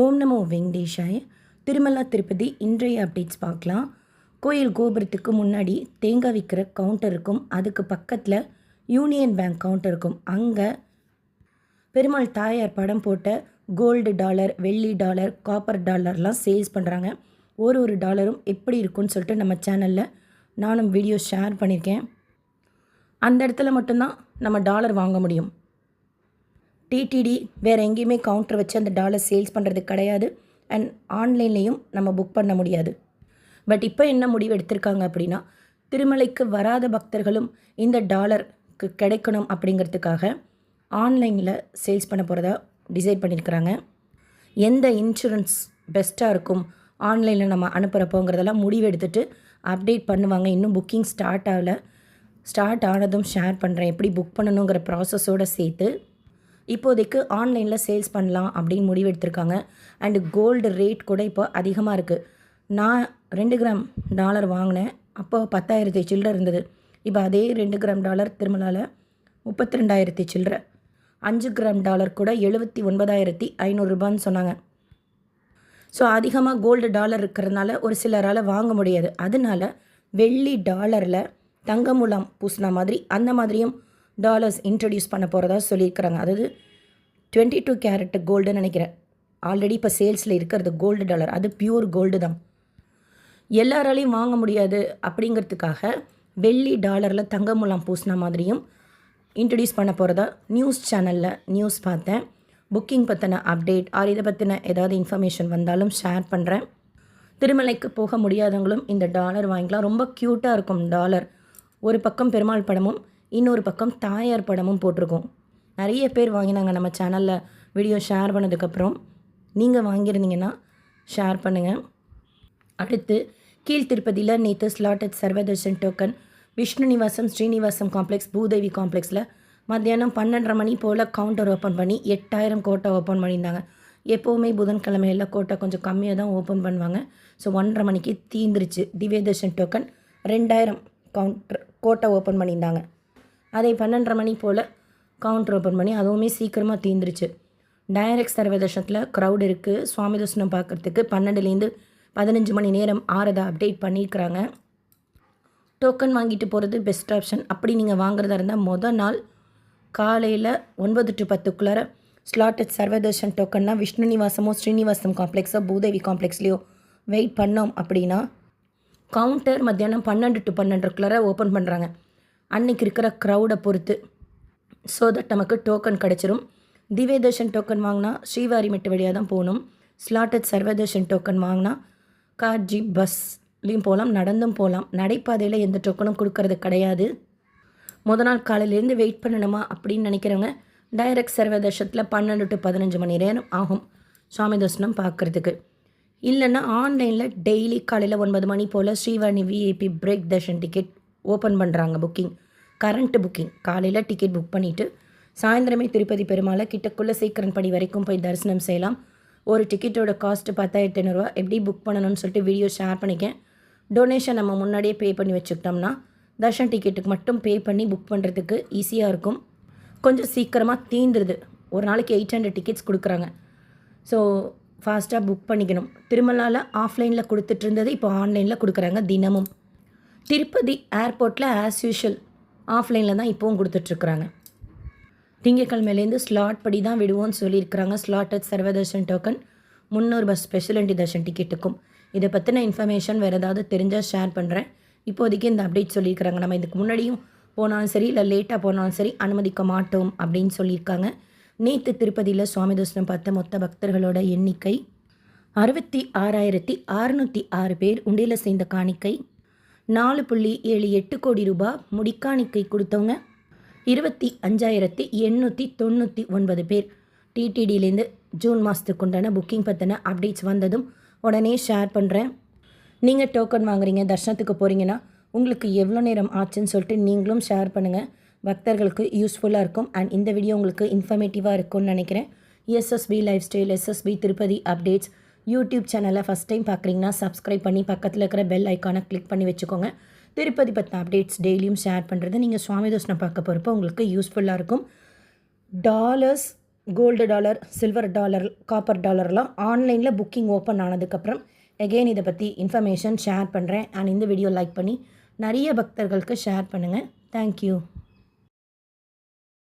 ஓம் நமோ வெங்கடேஷாய. திருமலா திருப்பதி இன்றைய அப்டேட்ஸ் பார்க்கலாம். கோயில் கோபுரத்துக்கு முன்னாடி தேங்காய் விற்கிற கவுண்டர் இருக்கும். அதுக்கு பக்கத்தில் யூனியன் பேங்க் கவுண்டர் இருக்கும். அங்கே பெருமாள் தாயார் படம் போட்ட கோல்டு டாலர், வெள்ளி டாலர், காப்பர் டாலர்லாம் சேல்ஸ் பண்ணுறாங்க. ஒரு டாலரும் எப்படி இருக்குன்னு சொல்லிட்டு நம்ம சேனலில் நானும் வீடியோ ஷேர் பண்ணியிருக்கேன். அந்த இடத்துல மட்டும்தான் நம்ம டாலர் வாங்க முடியும். டிடிடி வேறு எங்கேயுமே கவுண்டர் வச்சு அந்த டாலர் சேல்ஸ் பண்ணுறது கிடையாது. அண்ட் ஆன்லைன்லேயும் நம்ம புக் பண்ண முடியாது. பட் இப்போ என்ன முடிவு எடுத்திருக்காங்க அப்படின்னா, திருமலைக்கு வராத பக்தர்களும் இந்த டாலருக்கு கிடைக்கணும் அப்படிங்கிறதுக்காக ஆன்லைனில் சேல்ஸ் பண்ண போகிறதா டிசைட் பண்ணியிருக்கிறாங்க. எந்த இன்சூரன்ஸ் பெஸ்ட்டாக இருக்கும் ஆன்லைனில் நம்ம அனுப்புகிறப்போங்கிறதெல்லாம் முடிவு எடுத்துகிட்டு அப்டேட் பண்ணுவாங்க. இன்னும் புக்கிங் ஸ்டார்ட் ஆனதும் ஷேர் பண்ணுறேன். எப்படி புக் பண்ணணுங்கிற ப்ராசஸோடு சேர்த்து இப்போதைக்கு ஆன்லைனில் சேல்ஸ் பண்ணலாம் அப்படின்னு முடிவு எடுத்திருக்காங்க. அண்டு கோல்டு ரேட் கூட இப்போ அதிகமாக இருக்குது. நான் 2 கிராம் டாலர் வாங்கினேன். அப்போ 10,000 சில்லரை இருந்தது. இப்போ அதே 2 கிராம் டாலர் திருமலால் 32,000 சில்லரை. 5 கிராம் டாலர் கூட 79,500 ரூபான்னு சொன்னாங்க. ஸோ அதிகமாக கோல்டு டாலர் இருக்கிறதுனால ஒரு சிலரால் வாங்க முடியாது. அதனால வெள்ளி டாலரில் தங்க முலாம் பூசின மாதிரி அந்த மாதிரியும் டாலர்ஸ் இன்ட்ரடியூஸ் பண்ண போகிறதா சொல்லியிருக்கிறாங்க. அதாவது 22 கேரட் கோல்டுன்னு நினைக்கிறேன். ஆல்ரெடி இப்போ சேல்ஸில் இருக்கிறது கோல்டு டாலர். அது பியூர் கோல்டு தான். எல்லாராலையும் வாங்க முடியாது அப்படிங்கிறதுக்காக வெள்ளி டாலரில் தங்க முலாம் பூசின மாதிரியும் இன்ட்ரடியூஸ் பண்ண போகிறதா நியூஸ் சேனலில் நியூஸ் பார்த்தேன். புக்கிங் பற்றின அப்டேட் இதை பற்றின ஏதாவது இன்ஃபர்மேஷன் வந்தாலும் ஷேர் பண்ணுறேன். திருமலைக்கு போக முடியாதவங்களும் இந்த டாலர் வாங்கிக்கலாம். ரொம்ப க்யூட்டாக இருக்கும் டாலர். ஒரு பக்கம் பெருமாள் படமும் இன்னொரு பக்கம் தாயார் படமும் போட்டிருக்கோம். நிறைய பேர் வாங்கினாங்க. நம்ம சேனலில் வீடியோ ஷேர் பண்ணதுக்கப்புறம் நீங்கள் வாங்கியிருந்தீங்கன்னா ஷேர் பண்ணுங்கள். அடுத்து கீழ் திருப்பதியில் நேற்று slotted Sarvadarshan token Vishnu Nivasam, Srinivasam complex, Bhudevi காம்ப்ளெக்ஸில் மத்தியானம் 12:30 மணி போல் கவுண்டர் ஓப்பன் பண்ணி 8,000 கோட்டை ஓப்பன் பண்ணியிருந்தாங்க. எப்போவுமே புதன்கிழமையில் கோட்டை கொஞ்சம் கம்மியாக தான் ஓப்பன் பண்ணுவாங்க. ஸோ 1:30 மணிக்கு தீந்துருச்சு. திவ்யதர்ஷன் டோக்கன் 2,000 கோட்டை ஓப்பன் பண்ணியிருந்தாங்க. அதை 12:30 மணி போல் கவுண்டர் ஓப்பன் பண்ணி அதுவுமே சீக்கிரமாக தீந்துருச்சு. டைரக்ட் சர்வதர்ஷனத்தில் க்ரௌட் இருக்குது. சுவாமி தர்ஷனம் பார்க்குறதுக்கு 12லேருந்து 15 மணி நேரம் ஆறதா அப்டேட் பண்ணியிருக்கிறாங்க. டோக்கன் வாங்கிட்டு போகிறது பெஸ்ட் ஆப்ஷன். அப்படி நீங்கள் வாங்குறதா இருந்தால் மொதல் நாள் காலையில் 9 to 10க்குள்ளார ஸ்லாட்டட் சர்வதர்ஷன் டோக்கன்னா விஷ்ணு நிவாசமோ, ஸ்ரீனிவாசம் காம்ப்ளெக்ஸோ, பூதேவி காம்ப்ளெக்ஸ்லேயோ வெயிட் பண்ணோம் அப்படின்னா கவுண்டர் மத்தியானம் 12 to 12:30க்குள்ளார ஓப்பன் பண்ணுறாங்க. அன்றைக்கி இருக்கிற க்ரௌடை பொறுத்து. ஸோ தட் நமக்கு டோக்கன் கிடச்சிரும். திவ்யதர்ஷன் டோக்கன் வாங்கினா ஸ்ரீவாரிமெட்டு வழியாக தான் போகணும். ஸ்லாட்டட் சர்வதர்ஷன் டோக்கன் வாங்கினா கார், ஜீப், பஸ்லேயும் போகலாம், நடந்தும் போகலாம். நடைபாதையில் எந்த டோக்கனும் கொடுக்கறது கிடையாது. முத நாள் காலையிலேருந்து வெயிட் பண்ணணுமா அப்படின்னு நினைக்கிறவங்க டைரக்ட் சர்வதர்ஷனத்தில் 12 to 15 மணி நேரம் ஆகும் சுவாமி தர்ஷனம் பார்க்குறதுக்கு. இல்லைன்னா ஆன்லைனில் டெய்லி காலையில் 9 மணி போல் Srivani VIP break darshan ticket open பண்ணுறாங்க. Current booking. காலையில் டிக்கெட் புக் பண்ணிவிட்டு சாயந்தரமே திருப்பதி பெருமாளை கிட்டக்குள்ளே சீக்கிரம் படி வரைக்கும் போய் தரிசனம் செய்யலாம். ஒரு டிக்கெட்டோட காஸ்ட்டு 10,500 ரூபா. எப்படி புக் பண்ணணும்னு சொல்லிட்டு வீடியோ ஷேர் பண்ணிக்கேன். டொனேஷன் நம்ம முன்னாடியே பே பண்ணி வச்சுக்கிட்டோம்னா தர்ஷன் டிக்கெட்டுக்கு மட்டும் பே பண்ணி புக் பண்ணுறதுக்கு ஈஸியாக இருக்கும். கொஞ்சம் சீக்கிரமாக தீந்துருது. ஒரு நாளைக்கு 800 டிக்கெட்ஸ் கொடுக்குறாங்க. ஸோ ஃபாஸ்ட்டாக புக் பண்ணிக்கணும். திருமலாவில் ஆஃப்லைனில் கொடுத்துட்டு இருந்தது இப்போ ஆன்லைனில் கொடுக்குறாங்க தினமும். திருப்பதி ஏர்போர்ட்டில் ஆஸ் யூஷுவல் ஆஃப்லைனில் தான் இப்போவும் கொடுத்துட்ருக்குறாங்க. திங்கக்கிழமையிலேருந்து ஸ்லாட் படி தான் விடுவோன்னு சொல்லியிருக்கிறாங்க. ஸ்லாட்டட் சர்வதர்ஷன் டோக்கன் 300 பஸ் ஸ்பெஷல் என்ட்ரி தர்ஷன் டிக்கெட்டுக்கும். இதை பற்றின இன்ஃபர்மேஷன் வேறு ஏதாவது தெரிஞ்சால் ஷேர் பண்ணுறேன். இப்போதைக்கு இந்த அப்டேட் சொல்லியிருக்கிறாங்க. நம்ம இதுக்கு முன்னாடியும் போனாலும் சரி, இல்லை லேட்டாக போனாலும் சரி அனுமதிக்க மாட்டோம் அப்படின்னு சொல்லியிருக்காங்க. நேற்று திருப்பதியில் சுவாமி தர்ஷனம் பார்த்த மொத்த பக்தர்களோட எண்ணிக்கை 66,606 பேர். உண்டியில் சேர்ந்த காணிக்கை 4.78 கோடி ரூபாய். முடிக்காணிக்கை கொடுத்தவங்க 25,899 பேர். டிடிடியிலேருந்து ஜூன் மாதத்துக்கு உண்டான புக்கிங் பற்றின அப்டேட்ஸ் வந்ததும் உடனே ஷேர் பண்ணுறேன். நீங்கள் டோக்கன் வாங்குறீங்க, தர்ஷனத்துக்கு போகிறீங்கன்னா உங்களுக்கு எவ்வளோ நேரம் ஆச்சுன்னு சொல்லிட்டு நீங்களும் ஷேர் பண்ணுங்கள். பக்தர்களுக்கு யூஸ்ஃபுல்லாக இருக்கும். அண்ட் இந்த வீடியோ உங்களுக்கு இன்ஃபர்மேட்டிவாக இருக்கும்னு நினைக்கிறேன். SSP life style, SSP Tirupati updates YouTube சேனலை ஃபஸ்ட் டைம் பார்க்குறீங்கன்னா சப்ஸ்கிரைப் பண்ணி பக்கத்தில் இருக்கிற பெல் ஐக்கானை கிளிக் பண்ணி வச்சுக்கோங்க. திருப்பதி பற்றின அப்டேட்ஸ் டெய்லியும் ஷேர் பண்ணுறது நீங்கள் சுவாமி தர்ஷனம் பார்க்க போகிறப்போ உங்களுக்கு யூஸ்ஃபுல்லாக இருக்கும். Dollars gold dollar, silver dollar, copper டாலர்லாம் ஆன்லைனில் புக்கிங் ஓப்பன் ஆனதுக்கப்புறம் எகெயின் இதை பற்றி இன்ஃபர்மேஷன் ஷேர் பண்ணுறேன். அண்ட் இந்த வீடியோ லைக் பண்ணி நிறைய பக்தர்களுக்கு ஷேர் பண்ணுங்கள். தேங்க்யூ.